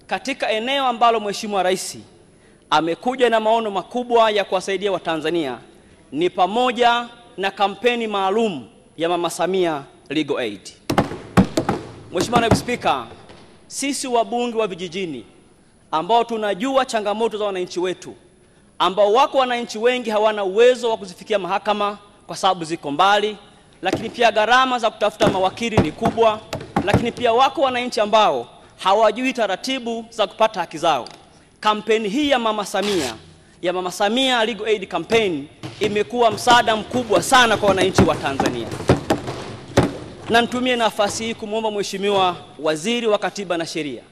Katika eneo ambalo Mheshimiwa Rais amekuja na maono makubwa ya kuwasaidia Watanzania ni pamoja na kampeni maalum ya Mama Samia Legal Aid. Mheshimiwa Naibu Spika, sisi wabunge wa vijijini ambao tunajua changamoto za wananchi wetu, ambao wako wananchi wengi hawana uwezo wa kuzifikia mahakama kwa sababu ziko mbali, lakini pia gharama za kutafuta mawakili ni kubwa, lakini pia wako wananchi ambao hawajui taratibu za kupata haki zao. Kampeni hii ya Mama Samia Legal Aid Campaign imekuwa msaada mkubwa sana kwa wananchi wa Tanzania. Na nitumie nafasi hii kumwomba Mheshimiwa Waziri wa Katiba na Sheria.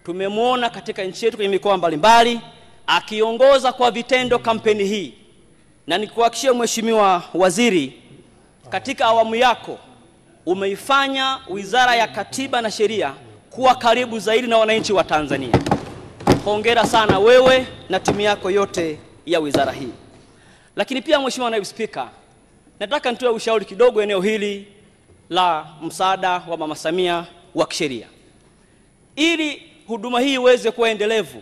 Tumemwona katika nchi yetu kwenye mikoa mbalimbali akiongoza kwa vitendo kampeni hii. Na nikuhakikishie Mheshimiwa Waziri, katika awamu yako umeifanya Wizara ya Katiba na Sheria kuwa karibu zaidi na wananchi wa Tanzania. Hongera sana wewe na timu yako yote ya wizara hii. Lakini pia Mheshimiwa Naibu Spika, nataka nitoe ushauri kidogo eneo hili la msaada wa Mama Samia wa kisheria. Ili huduma hii iweze kuwa endelevu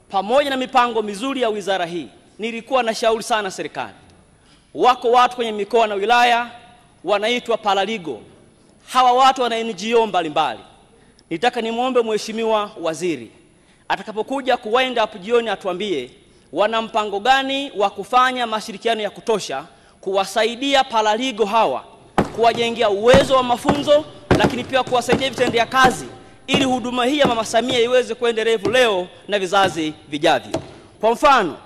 pamoja na mipango mizuri ya wizara hii, nilikuwa na shauri sana serikali. Wako watu kwenye mikoa na wilaya wanaitwa paralegal. Hawa watu wana NGO mbalimbali. Nitaka nimwombe Mheshimiwa Waziri atakapokuja kuwind up jioni atuambie wana mpango gani wa kufanya mashirikiano ya kutosha kuwasaidia paralegal hawa, kuwajengea uwezo wa mafunzo, lakini pia kuwasaidia vitendea kazi ili huduma hii ya Mama Samia iweze kuendelevu leo na vizazi vijavyo. Kwa mfano,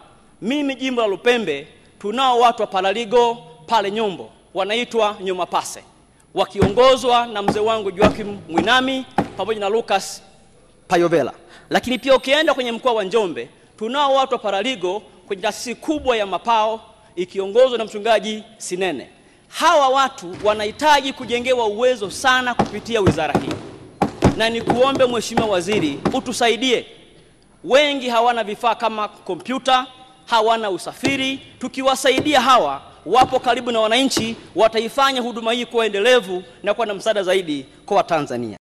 mimi jimbo la Lupembe tunao watu wa paralegal pale Nyombo wanaitwa Nyomapase, wakiongozwa na mzee wangu Joachim Mwinami pamoja na Lucas Payovela. Lakini pia ukienda kwenye mkoa wa Njombe tunao watu wa paralegal kwenye taasisi kubwa ya Mapao ikiongozwa na mchungaji Sinene. Hawa watu wanahitaji kujengewa uwezo sana kupitia wizara hii. Na nikuombe Mheshimiwa Waziri utusaidie. Wengi hawana vifaa kama kompyuta, hawana usafiri. Tukiwasaidia hawa, wapo karibu na wananchi, wataifanya huduma hii kuwa endelevu na kuwa na msaada zaidi kwa Watanzania.